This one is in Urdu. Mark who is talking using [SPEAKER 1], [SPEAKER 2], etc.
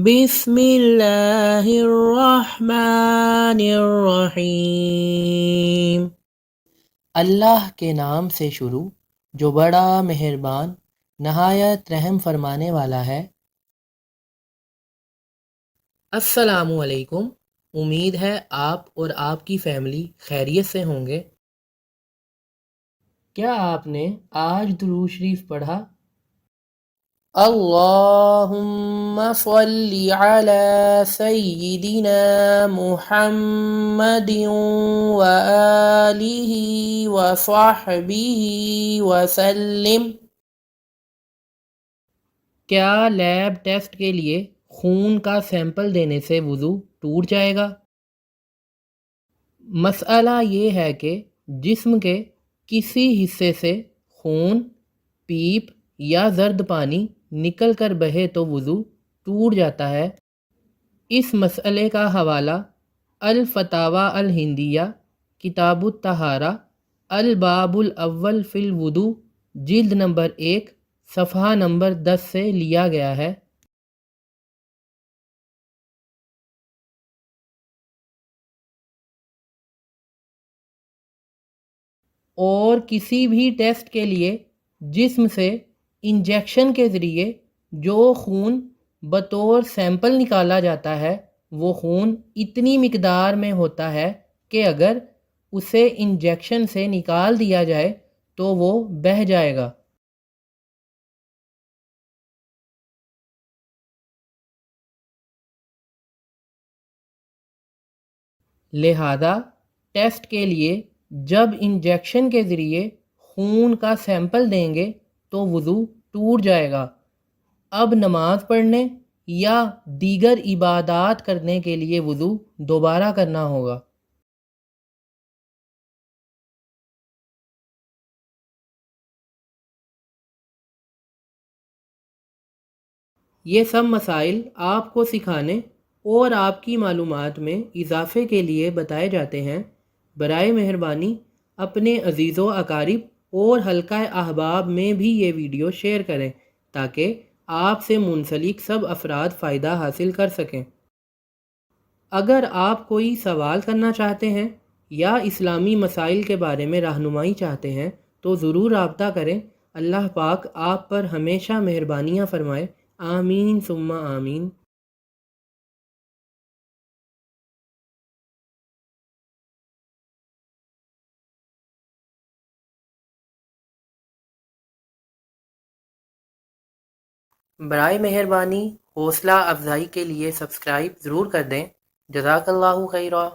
[SPEAKER 1] بسم اللہ الرحمن الرحیم۔ اللہ کے نام سے شروع جو بڑا مہربان نہایت رحم فرمانے والا ہے۔ السلام علیکم، امید ہے آپ اور آپ کی فیملی خیریت سے ہوں گے۔ کیا آپ نے آج درود شریف پڑھا؟ اللہم صلی علی سیدنا محمد وآلہ وصحبہ وسلم۔ کیا لیب ٹیسٹ کے لیے خون کا سیمپل دینے سے وضو ٹوٹ جائے گا؟ مسئلہ یہ ہے کہ جسم کے کسی حصے سے خون، پیپ یا زرد پانی نکل کر بہے تو وضو ٹوٹ جاتا ہے۔ اس مسئلے کا حوالہ الفتاوی الہندیہ، کتاب الطہارہ، الباب الاول فی الوضوء، جلد نمبر 1، صفحہ نمبر 10 سے لیا گیا ہے۔ اور کسی بھی ٹیسٹ کے لیے جسم سے انجیکشن کے ذریعے جو خون بطور سیمپل نکالا جاتا ہے وہ خون اتنی مقدار میں ہوتا ہے کہ اگر اسے انجیکشن سے نکال دیا جائے تو وہ بہہ جائے گا۔ لہذا ٹیسٹ کے لیے جب انجیکشن کے ذریعے خون کا سیمپل دیں گے تو وضو ٹوٹ جائے گا۔ اب نماز پڑھنے یا دیگر عبادات کرنے کے لیے وضو دوبارہ کرنا ہوگا۔ یہ سب مسائل آپ کو سکھانے اور آپ کی معلومات میں اضافے کے لیے بتائے جاتے ہیں۔ برائے مہربانی اپنے عزیز و اقارب اور حلقہ احباب میں بھی یہ ویڈیو شیئر کریں تاکہ آپ سے منسلک سب افراد فائدہ حاصل کر سکیں۔ اگر آپ کوئی سوال کرنا چاہتے ہیں یا اسلامی مسائل کے بارے میں رہنمائی چاہتے ہیں تو ضرور رابطہ کریں۔ اللہ پاک آپ پر ہمیشہ مہربانیاں فرمائے، آمین ثم آمین۔ برائے مہربانی حوصلہ افزائی کے لیے سبسکرائب ضرور کر دیں۔ جزاک اللہ خیرہ۔